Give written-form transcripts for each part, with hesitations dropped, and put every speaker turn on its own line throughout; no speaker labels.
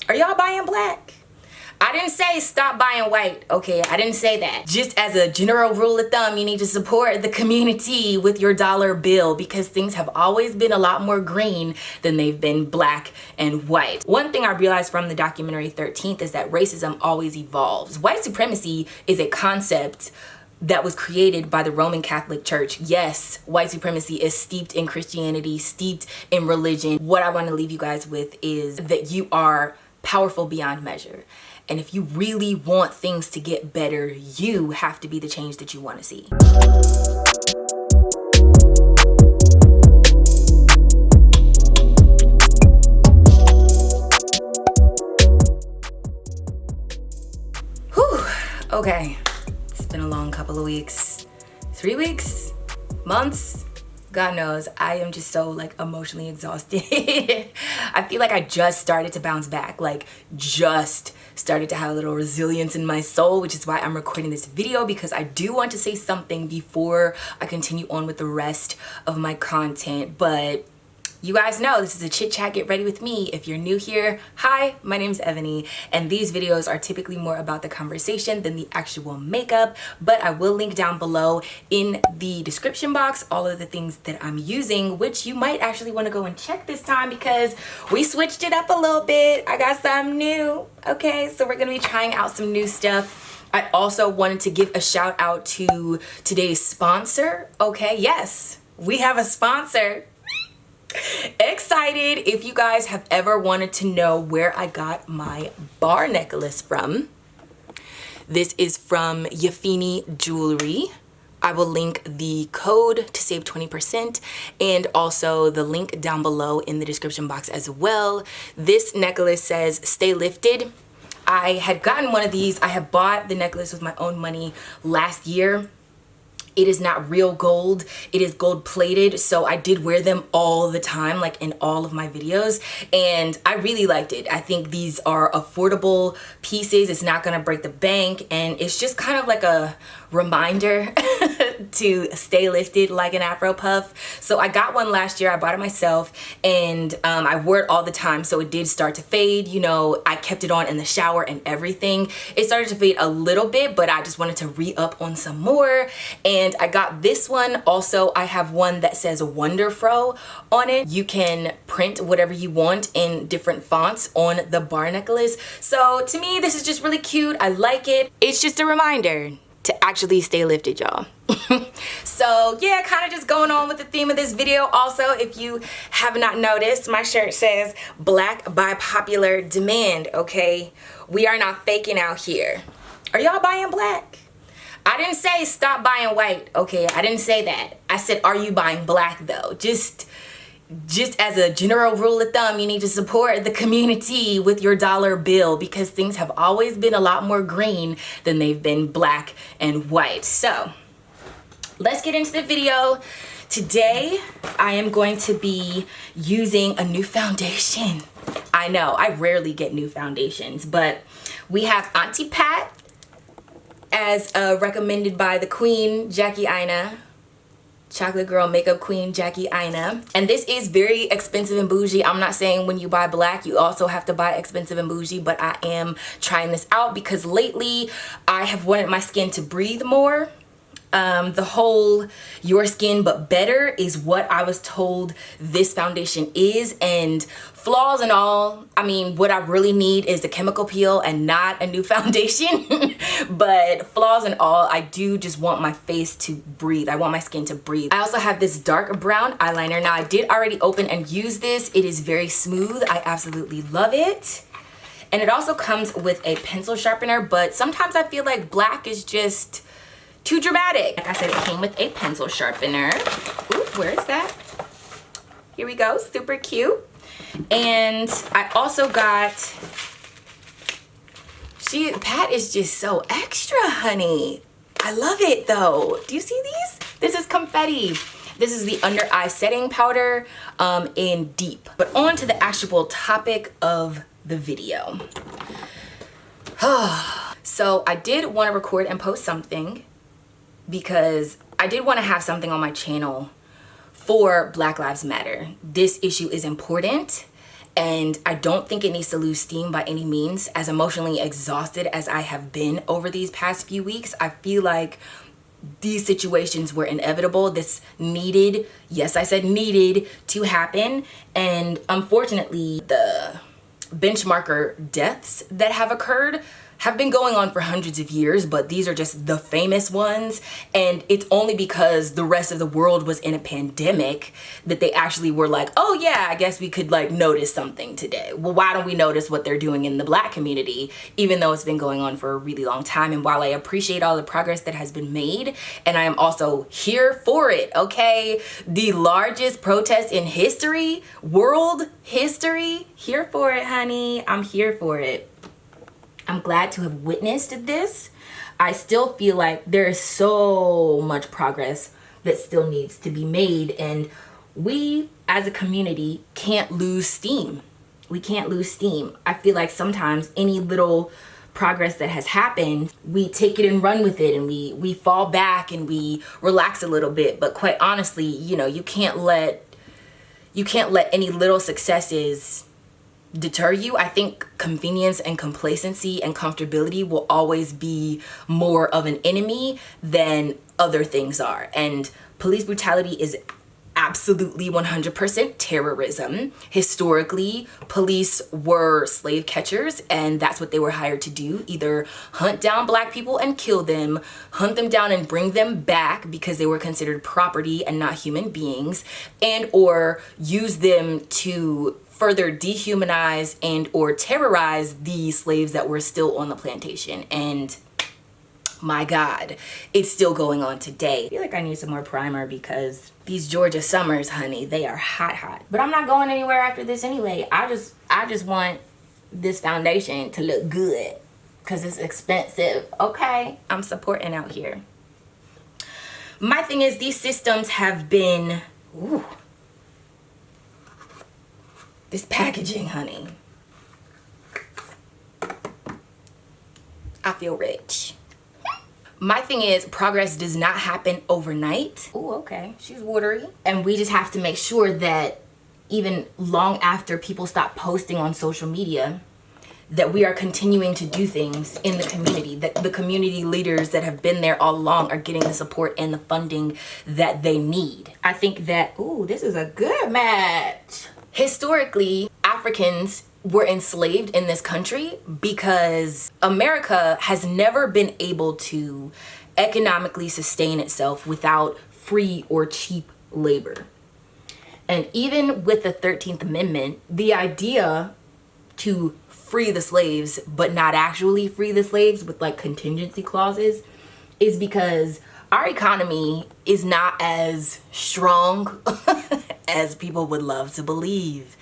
Are y'all buying black? I didn't say stop buying white, okay? I didn't say that. Just as a general rule of thumb, you need to support the community with your dollar bill because things have always been a lot more green than they've been black and white. One thing I realized from the documentary 13th is that racism always evolves. White supremacy is a concept that was created by the Roman Catholic Church. Yes, white supremacy is steeped in Christianity, steeped in religion. What I want to leave you guys with is that you are powerful beyond measure. And if you really want things to get better, you have to be the change that you want to see. Whew, okay. It's been a long couple of weeks. 3 weeks? Months? God knows, I am just so like emotionally exhausted. I feel like I just started to bounce back, like just started to have a little resilience in my soul, which is why I'm recording this video, because I do want to say something before I continue on with the rest of my content. But you guys know this is a chit chat, get ready with me. If you're new here, hi, my name is eVani, and these videos are typically more about the conversation than the actual makeup, but I will link down below in the description box all of the things that I'm using, which you might actually want to go and check this time because we switched it up a little bit. I got something new, okay? So we're gonna be trying out some new stuff. I also wanted to give a shout out to today's sponsor, okay? Yes, we have a sponsor. Excited. If you guys have ever wanted to know where I got my bar necklace from, this is from YAFEINI Jewelry. I will link the code to save 20% and also the link down below in the description box as well. This necklace says stay lifted. I had gotten one of these. I had bought the necklace with my own money last year. It is not real gold, it is gold plated, so I did wear them all the time, like in all of my videos, and I really liked it. I think these are affordable pieces, it's not gonna break the bank, and it's just kind of like a reminder to stay lifted like an Afro puff. So I got one last year, I bought it myself, and I wore it all the time, so it did start to fade. You know, I kept it on in the shower and everything. It started to fade a little bit, but I just wanted to re-up on some more, and I got this one. Also, I have one that says Wonderfro on it. You can print whatever you want in different fonts on the bar necklace. So to me, this is just really cute. I like it. It's just a reminder to actually stay lifted, y'all. So yeah, kind of just going on with the theme of this video. Also, if you have not noticed, my shirt says black by popular demand, okay? We are not faking out here. Are y'all buying black? I didn't say stop buying white, okay? I didn't say that. I said, are you buying black though? Just as a general rule of thumb, you need to support the community with your dollar bill because things have always been a lot more green than they've been black and white. So let's get into the video. Today, I am going to be using a new foundation. I know, I rarely get new foundations, but we have Auntie Pat, as recommended by the queen, Jackie Aina, chocolate girl makeup queen Jackie Aina. And this is very expensive and bougie. I'm not saying when you buy black you also have to buy expensive and bougie, but I am trying this out because lately I have wanted my skin to breathe more. The whole your skin but better is what I was told this foundation is, and flaws and all, I mean, what I really need is the chemical peel and not a new foundation. But flaws and all, I do just want my face to breathe. I want my skin to breathe. I also have this dark brown eyeliner. Now I did already open and use this. It is very smooth. I absolutely love it. And it also comes with a pencil sharpener, but sometimes I feel like black is just too dramatic. Like I said, it came with a pencil sharpener. Ooh, where is that? Here we go, super cute. And I also got, Pat is just so extra, honey. I love it though. Do you see these? This is confetti. This is the under eye setting powder in Deep. But on to the actual topic of the video. So I did want to record and post something because I did want to have something on my channel for Black Lives Matter. This issue is important and I don't think it needs to lose steam by any means. As emotionally exhausted as I have been over these past few weeks, I feel like these situations were inevitable. This needed, yes, I said needed to happen. And unfortunately, the benchmarker deaths that have occurred have been going on for hundreds of years, but these are just the famous ones. And it's only because the rest of the world was in a pandemic that they actually were like, oh yeah, I guess we could like notice something today. Well, why don't we notice what they're doing in the Black community, even though it's been going on for a really long time? And while I appreciate all the progress that has been made, and I am also here for it, okay? The largest protest in history, world history, here for it, honey. I'm here for it. I'm glad to have witnessed this. I still feel like there is so much progress that still needs to be made, and we as a community can't lose steam. We can't lose steam. I feel like sometimes any little progress that has happened, we take it and run with it, and we fall back and we relax a little bit. But quite honestly, you know, you can't let any little successes deter you. I think convenience and complacency and comfortability will always be more of an enemy than other things are. And police brutality is absolutely 100% terrorism. Historically, police were slave catchers, and that's what they were hired to do. Either hunt down Black people and kill them, hunt them down and bring them back because they were considered property and not human beings, and or use them to further dehumanize and or terrorize the slaves that were still on the plantation. And my God, it's still going on today. I feel like I need some more primer because these Georgia summers, honey, they are hot, hot. But I'm not going anywhere after this anyway. I just want this foundation to look good because it's expensive, okay? I'm supporting out here. My thing is, these systems have been, ooh, this packaging, honey. I feel rich. My thing is, progress does not happen overnight. Oh, okay, she's watery. And we just have to make sure that even long after people stop posting on social media, that we are continuing to do things in the community, that the community leaders that have been there all along are getting the support and the funding that they need. I think that, ooh, this is a good match. Historically, Africans were enslaved in this country because America has never been able to economically sustain itself without free or cheap labor. And even with the 13th Amendment, the idea to free the slaves but not actually free the slaves with like contingency clauses is because our economy is not as strong as people would love to believe.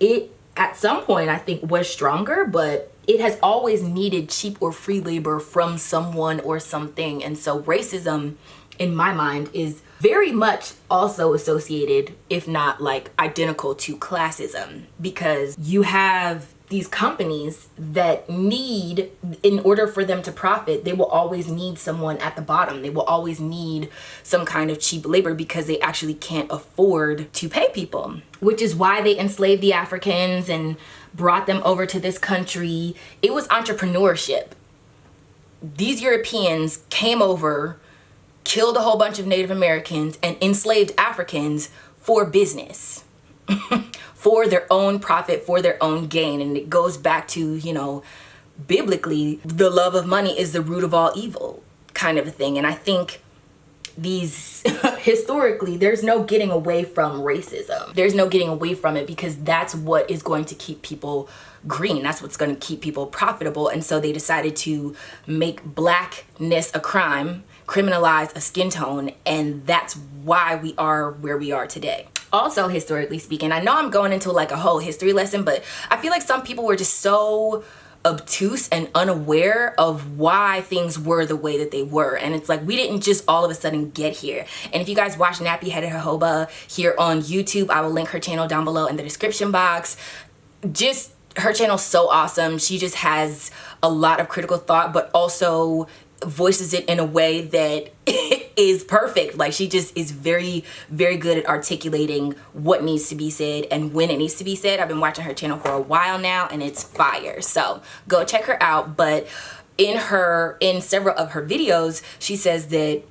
It, at some point, I think was stronger, but it has always needed cheap or free labor from someone or something. And so racism, in my mind, is very much also associated, if not like identical to classism, because you have these companies that need, in order for them to profit, they will always need someone at the bottom. They will always need some kind of cheap labor because they actually can't afford to pay people, which is why they enslaved the Africans and brought them over to this country. It was entrepreneurship. These Europeans came over, killed a whole bunch of Native Americans, and enslaved Africans for business. For their own profit, for their own gain. And it goes back to, you know, biblically, the love of money is the root of all evil kind of a thing. And I think these, historically, there's no getting away from racism. There's no getting away from it because that's what is going to keep people green. That's what's going to keep people profitable. And so they decided to make blackness a crime, criminalize a skin tone, and that's why we are where we are today. Also, historically speaking, I know I'm going into like a whole history lesson, but I feel like some people were just so obtuse and unaware of why things were the way that they were. And it's like, we didn't just all of a sudden get here. And if you guys watch Nappy Headed Jojoba here on YouTube, I will link her channel down below in the description box. Just, her channel's so awesome. She just has a lot of critical thought, but also voices it in a way that is perfect. Like, she just is very, very good at articulating what needs to be said and when it needs to be said. I've been watching her channel for a while now, and it's fire. So go check her out. But in several of her videos, she says that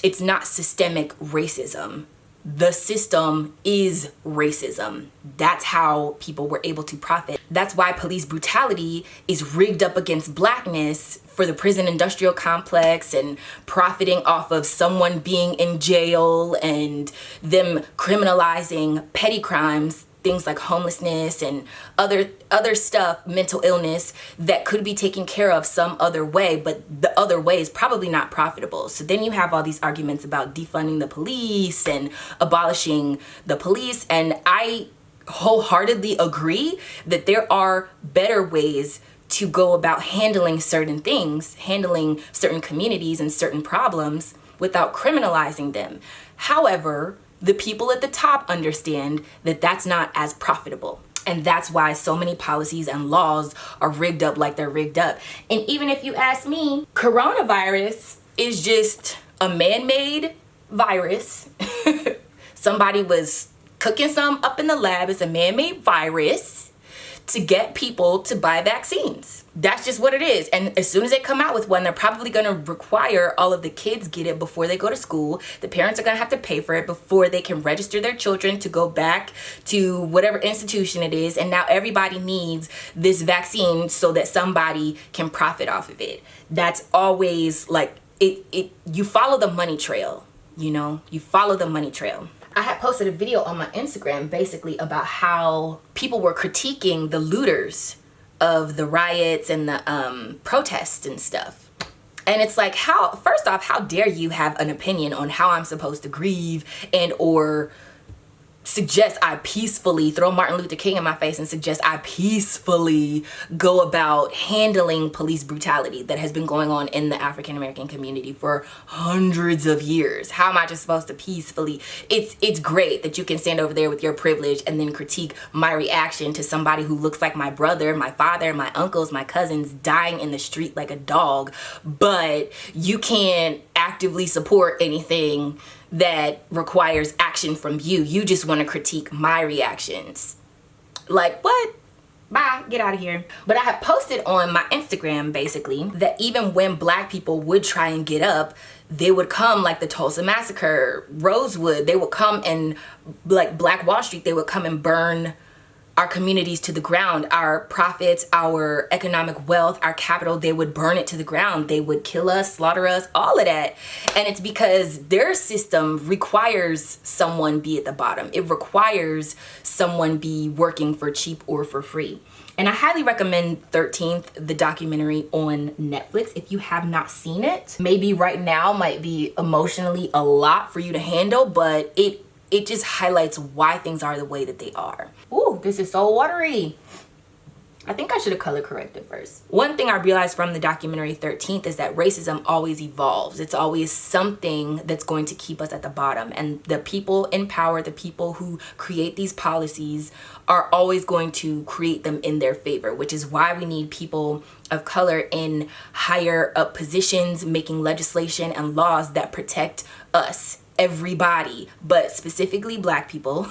it's not systemic racism. The system is racism. That's how people were able to profit. That's why police brutality is rigged up against blackness for the prison industrial complex and profiting off of someone being in jail and them criminalizing petty crimes, things like homelessness and other stuff, mental illness, that could be taken care of some other way, but the other way is probably not profitable. So then you have all these arguments about defunding the police and abolishing the police, and I wholeheartedly agree that there are better ways to go about handling certain things, handling certain communities and certain problems without criminalizing them. However, the people at the top understand that that's not as profitable. And that's why so many policies and laws are rigged up like they're rigged up. And even if you ask me, coronavirus is just a man-made virus. Somebody was cooking some up in the lab. It's a man-made virus to get people to buy vaccines. That's just what it is. And as soon as they come out with one, they're probably going to require all of the kids get it before they go to school. The parents are going to have to pay for it before they can register their children to go back to whatever institution it is. And now everybody needs this vaccine so that somebody can profit off of it. That's always like you follow the money trail, you know, you follow the money trail. I had posted a video on my Instagram basically about how people were critiquing the looters of the riots and the protests and stuff. And it's like, first off, how dare you have an opinion on how I'm supposed to grieve and or suggest I peacefully throw Martin Luther King in my face and suggest I peacefully go about handling police brutality that has been going on in the African American community for hundreds of years. How am I just supposed to peacefully? It's great that you can stand over there with your privilege and then critique my reaction to somebody who looks like my brother, my father, my uncles, my cousins dying in the street like a dog, but you can't actively support anything that requires action from you. You just want to critique my reactions. Like, what? Bye, get out of here. But I had posted on my Instagram basically that even when black people would try and get up, they would come like the Tulsa Massacre, Rosewood, they would come and like Black Wall Street, they would come and burn our communities to the ground, our profits, our economic wealth, our capital. They would burn it to the ground. They would kill us, slaughter us, all of that. And it's because their system requires someone be at the bottom. It requires someone be working for cheap or for free. And I highly recommend 13th, the documentary on Netflix. If you have not seen it, maybe right now might be emotionally a lot for you to handle, but it just highlights why things are the way that they are. Ooh, this is so watery. I think I should have color corrected first. One thing I realized from the documentary 13th is that racism always evolves. It's always something that's going to keep us at the bottom. And the people in power, the people who create these policies, are always going to create them in their favor, which is why we need people of color in higher up positions, making legislation and laws that protect us, everybody, but specifically black people,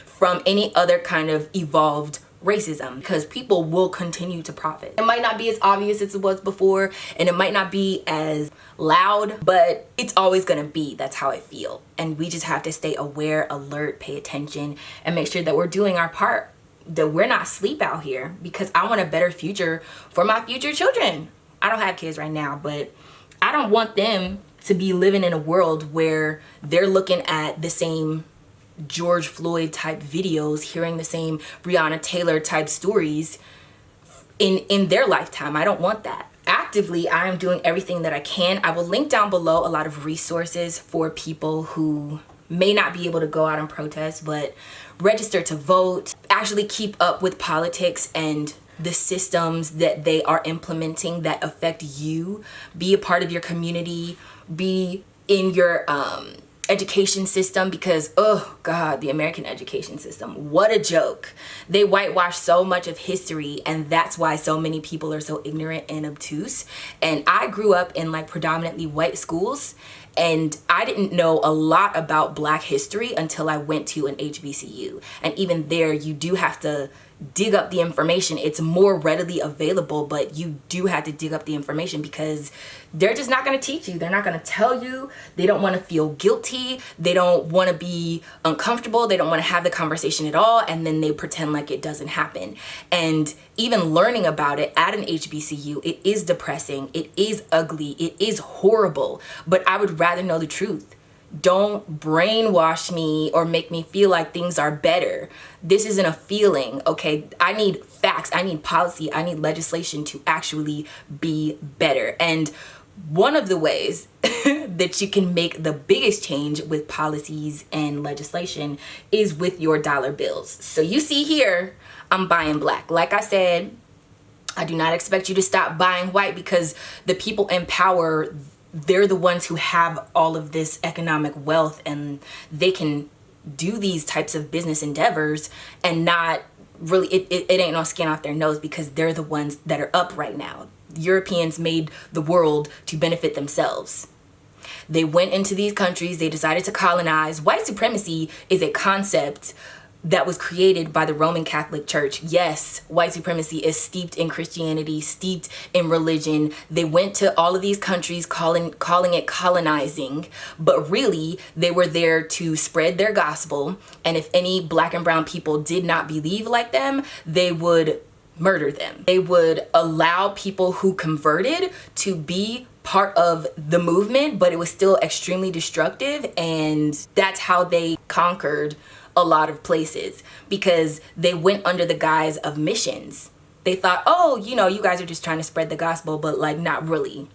from any other kind of evolved racism, because people will continue to profit. It might not be as obvious as it was before, and it might not be as loud, but it's always gonna be. That's how I feel. And we just have to stay aware, alert, pay attention, and make sure that we're doing our part, that we're not asleep out here, because I want a better future for my future children. I don't have kids right now, but I don't want them to be living in a world where they're looking at the same George Floyd type videos, hearing the same Breonna Taylor type stories in their lifetime. I don't want that. Actively, I am doing everything that I can. I will link down below a lot of resources for people who may not be able to go out and protest, but register to vote, actually keep up with politics and the systems that they are implementing that affect you. Be a part of your community, be in your education system, because oh god, the American education system, what a joke. They whitewash so much of history, and that's why so many people are so ignorant and obtuse. And I grew up in like predominantly white schools, and I didn't know a lot about Black history until I went to an HBCU. And even there, you do have to dig up the information. It's more readily available, but you do have to dig up the information because they're just not going to teach you. They're not going to tell you. They don't want to feel guilty. They don't want to be uncomfortable. They don't want to have the conversation at all. And then they pretend like it doesn't happen. And even learning about it at an HBCU, it is depressing. It is ugly. It is horrible. But I would rather know the truth. Don't brainwash me or make me feel like things are better. This isn't a feeling, okay? I need facts, I need policy, I need legislation to actually be better. And one of the ways that you can make the biggest change with policies and legislation is with your dollar bills. So you see here, I'm buying Black. Like I said, I do not expect you to stop buying white because the people in power, they're the ones who have all of this economic wealth, and they can do these types of business endeavors and not really, it ain't no skin off their nose because they're the ones that are up right now. Europeans made the world to benefit themselves. They went into these countries, they decided to colonize. White supremacy is a concept that was created by the Roman Catholic Church. Yes, white supremacy is steeped in Christianity, steeped in religion. They went to all of these countries calling it colonizing, but really they were there to spread their gospel. And if any Black and brown people did not believe like them, they would murder them. They would allow people who converted to be part of the movement, but it was still extremely destructive. And that's how they conquered a lot of places, because they went under the guise of missions. They thought, oh, you know, you guys are just trying to spread the gospel, but like not really.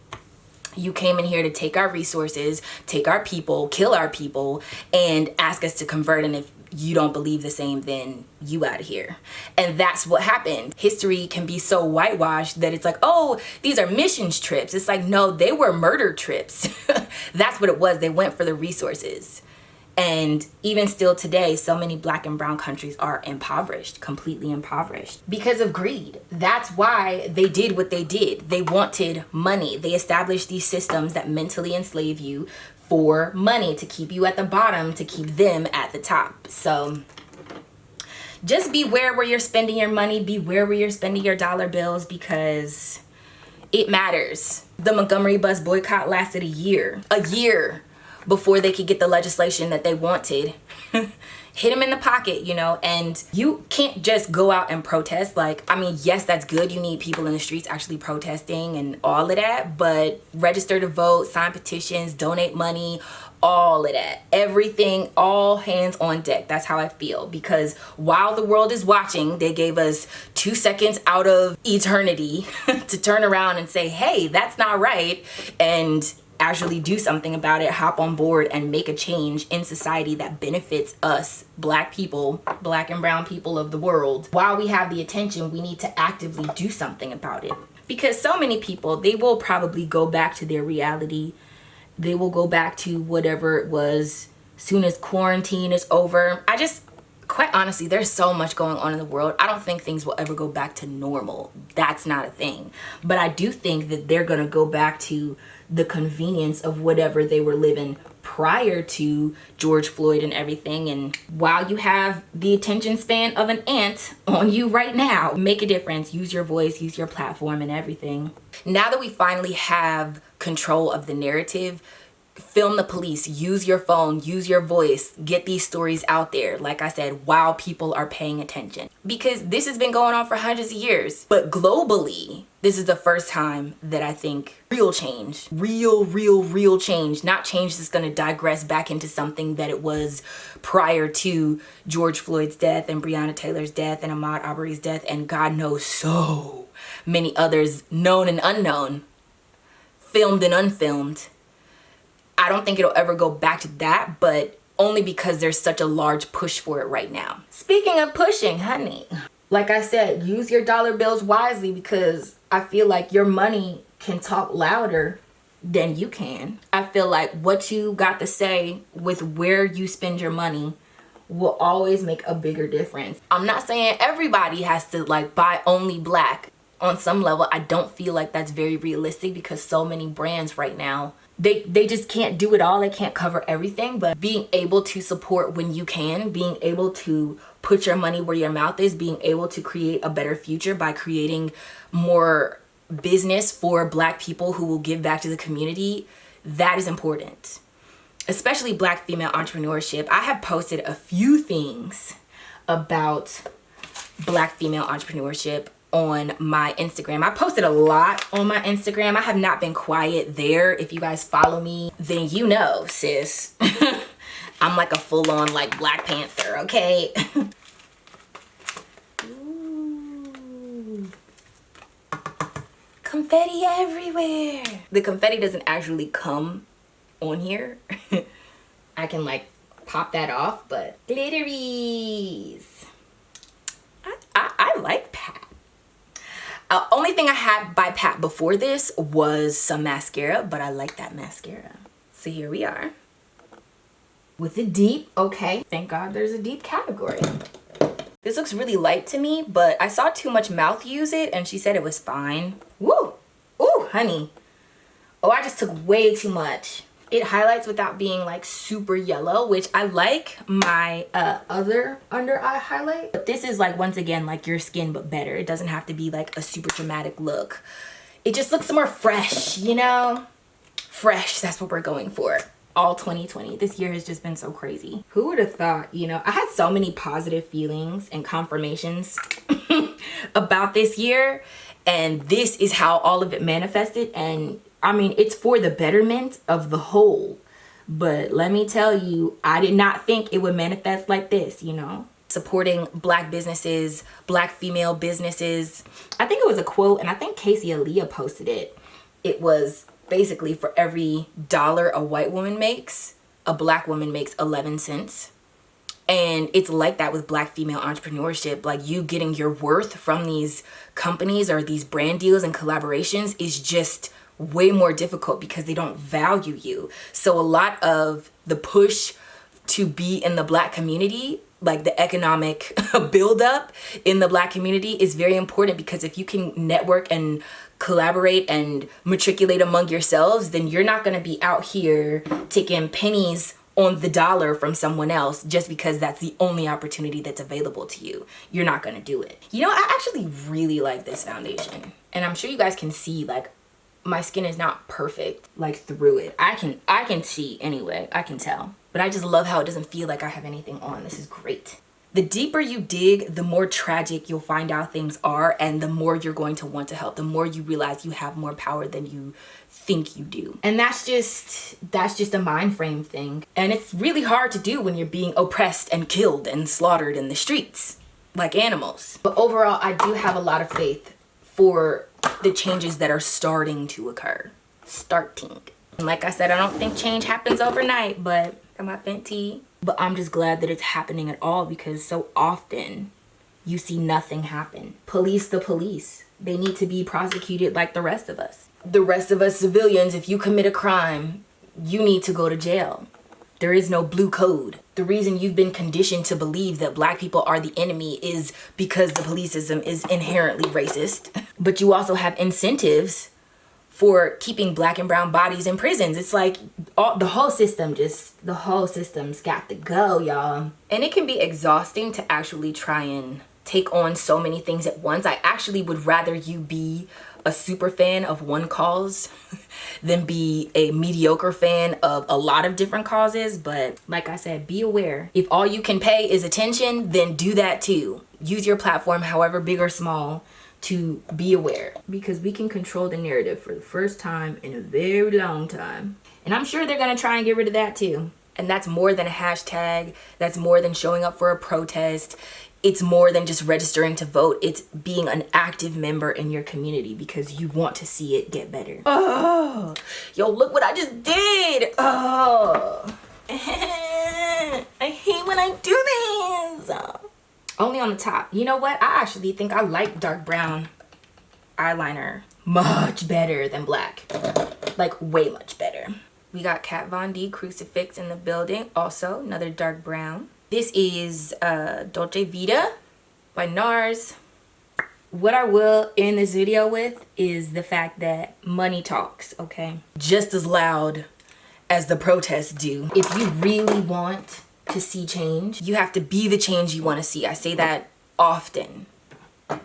You came in here to take our resources, take our people, kill our people, and ask us to convert. And if you don't believe the same, then you out of here. And that's what happened. History can be so whitewashed that it's like, oh, these are missions trips. It's like, no, they were murder trips. That's what it was. They went for the resources. And even still today, so many Black and brown countries are impoverished, completely impoverished because of greed. That's why they did what they did. They wanted money. They established these systems that mentally enslave you for money, to keep you at the bottom, to keep them at the top. So just beware where you're spending your money. Beware where you're spending your dollar bills, because it matters. The Montgomery bus boycott lasted a year before they could get the legislation that they wanted. Hit them in the pocket, you know. And you can't just go out and protest. Like, I mean, yes, that's good. You need people in the streets actually protesting and all of that, but register to vote, sign petitions, donate money, all of that, everything, all hands on deck. That's how I feel, because while the world is watching, they gave us 2 seconds out of eternity to turn around and say, hey, that's not right, and actually do something about it, hop on board and make a change in society that benefits us, Black people, Black and brown people of the world. While we have the attention, we need to actively do something about it, because so many people, they will probably go back to their reality. They will go back to whatever it was soon as quarantine is over. Quite honestly, there's so much going on in the world. I don't think things will ever go back to normal. That's not a thing. But I do think that they're going to go back to the convenience of whatever they were living prior to George Floyd and everything. And while you have the attention span of an ant on you right now, make a difference. Use your voice, use your platform and everything. Now that we finally have control of the narrative, film the police, use your phone, use your voice, get these stories out there, like I said, while people are paying attention. Because this has been going on for hundreds of years. But globally, this is the first time that I think real change, real change, not change that's gonna digress back into something that it was prior to George Floyd's death and Breonna Taylor's death and Ahmaud Arbery's death, and God knows so many others, known and unknown, filmed and unfilmed. I don't think it'll ever go back to that, but only because there's such a large push for it right now. Speaking of pushing, honey, like I said, use your dollar bills wisely, because I feel like your money can talk louder then you can. I feel like what you got to say with where you spend your money will always make a bigger difference. I'm not saying everybody has to like buy only black. On some level, I don't feel like that's very realistic because so many brands right now, they just can't do it all. They can't cover everything, but being able to support when you can, being able to put your money where your mouth is, being able to create a better future by creating more business for black people who will give back to the community, that is important. Especially black female entrepreneurship. I have posted a few things about black female entrepreneurship on my Instagram. I posted a lot on my Instagram. I have not been quiet there. If you guys follow me, then you know, sis. I'm like a full-on like Black Panther, okay? Ooh. Confetti everywhere. The confetti doesn't actually come on here. I can like pop that off, but glitteries. I like Pat. Only thing I had by Pat before this was some mascara, but I like that mascara. So here we are. With the deep, okay. Thank God there's a deep category. This looks really light to me, but I saw Too Much Mouth use it and she said it was fine. Woo! Ooh, honey. Oh, I just took way too much. It highlights without being like super yellow, which I like my other under eye highlight. But this is like, once again, like your skin, but better. It doesn't have to be like a super dramatic look. It just looks more fresh, you know? Fresh, that's what we're going for. All 2020. This year has just been so crazy. Who would have thought, you know? I had so many positive feelings and confirmations about this year. And this is how all of it manifested. And I mean, it's for the betterment of the whole. But let me tell you, I did not think it would manifest like this, you know? Supporting black businesses, black female businesses. I think it was a quote, and I think Casey Aaliyah posted it. It was basically for every dollar a white woman makes, a black woman makes 11 cents. And it's like that with black female entrepreneurship. Like, you getting your worth from these companies or these brand deals and collaborations is just way more difficult because they don't value you. So a lot of the push to be in the black community, like the economic buildup in the black community, is very important because if you can network and collaborate and matriculate among yourselves, then you're not going to be out here taking pennies on the dollar from someone else just because that's the only opportunity that's available to you. You're not going to do it. You know, I actually really like this foundation, and I'm sure you guys can see, like, my skin is not perfect, like, through it. I can see anyway. I can tell. But I just love how it doesn't feel like I have anything on. This is great. The deeper you dig, the more tragic you'll find out things are, and the more you're going to want to help. The more you realize you have more power than you think you do. And that's just a mind frame thing. And it's really hard to do when you're being oppressed and killed and slaughtered in the streets like animals. But overall, I do have a lot of faith for the changes that are starting to occur. And like I said, I don't think change happens overnight, but got my Fenty. But I'm just glad that it's happening at all because so often you see nothing happen. Police the police. They need to be prosecuted like the rest of us. The rest of us civilians, if you commit a crime, you need to go to jail. There is no blue code. The reason you've been conditioned to believe that black people are the enemy is because the police system is inherently racist. But you also have incentives for keeping black and brown bodies in prisons. It's like the whole system's got to go, y'all. And it can be exhausting to actually try and take on so many things at once. I actually would rather you be a super fan of one cause than be a mediocre fan of a lot of different causes. But like I said, be aware. If all you can pay is attention, then do that too. Use your platform, however big or small, to be aware, because we can control the narrative for the first time in a very long time. And I'm sure they're gonna try and get rid of that too. And that's more than a hashtag. That's more than showing up for a protest. It's more than just registering to vote. It's being an active member in your community because you want to see it get better. Oh, yo, look what I just did. Oh, I hate when I do this. Only on the top. You know what? I actually think I like dark brown eyeliner much better than black. Like way much better. We got Kat Von D Crucifix in the building. Also another dark brown. This is Dolce Vita by NARS. What I will end this video with is the fact that money talks, okay? Just as loud as the protests do. If you really want to see change, you have to be the change you want to see. I say that often.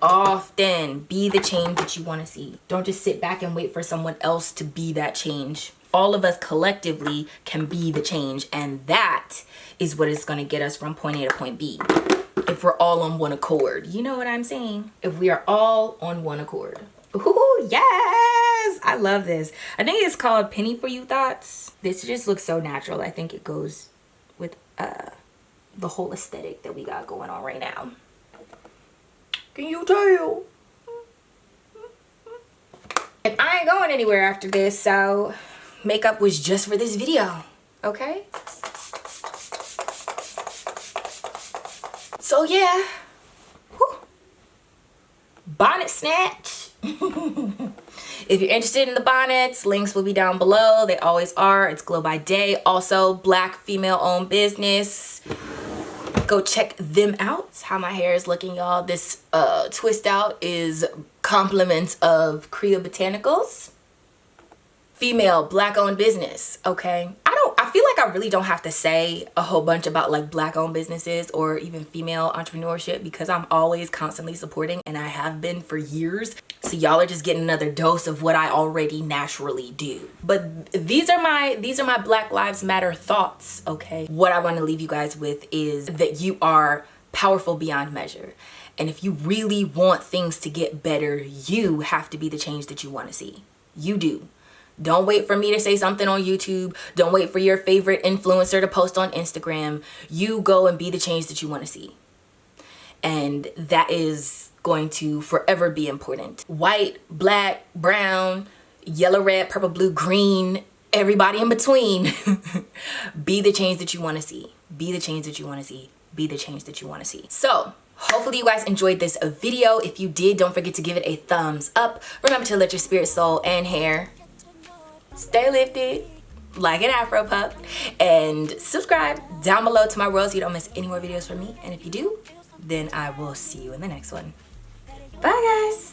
Often. Be the change that you want to see. Don't just sit back and wait for someone else to be that change. All of us collectively can be the change, and that is what is going to get us from point A to point B. If we're all on one accord. You know what I'm saying? If we are all on one accord. Ooh, yes! I love this. I think it's called Penny For You Thoughts. This just looks so natural. I think it goes with the whole aesthetic that we got going on right now. Can you tell? And I ain't going anywhere after this, so makeup was just for this video, okay? So yeah, whew. Bonnet snatch. If you're interested in the bonnets, links will be down below. They always are. It's Glow by Daye. Also, Black female-owned business. Go check them out. That's how my hair is looking, y'all. This twist out is compliments of Creo Botanicals. Female, Black-owned business, okay? I feel like I really don't have to say a whole bunch about like Black-owned businesses or even female entrepreneurship because I'm always constantly supporting, and I have been for years. So y'all are just getting another dose of what I already naturally do. But these are my Black Lives Matter thoughts, okay? What I want to leave you guys with is that you are powerful beyond measure. And if you really want things to get better, you have to be the change that you want to see. You do. Don't wait for me to say something on YouTube. Don't wait for your favorite influencer to post on Instagram. You go and be the change that you want to see. And that is going to forever be important. White, black, brown, yellow, red, purple, blue, green, everybody in between. Be the change that you want to see. Be the change that you want to see. Be the change that you want to see. So hopefully you guys enjoyed this video. If you did, don't forget to give it a thumbs up. Remember to let your spirit, soul, and hair stay lifted like an Afro pup, and subscribe down below to my world so you don't miss any more videos from me. And if you do, then I will see you in the next one. Bye guys.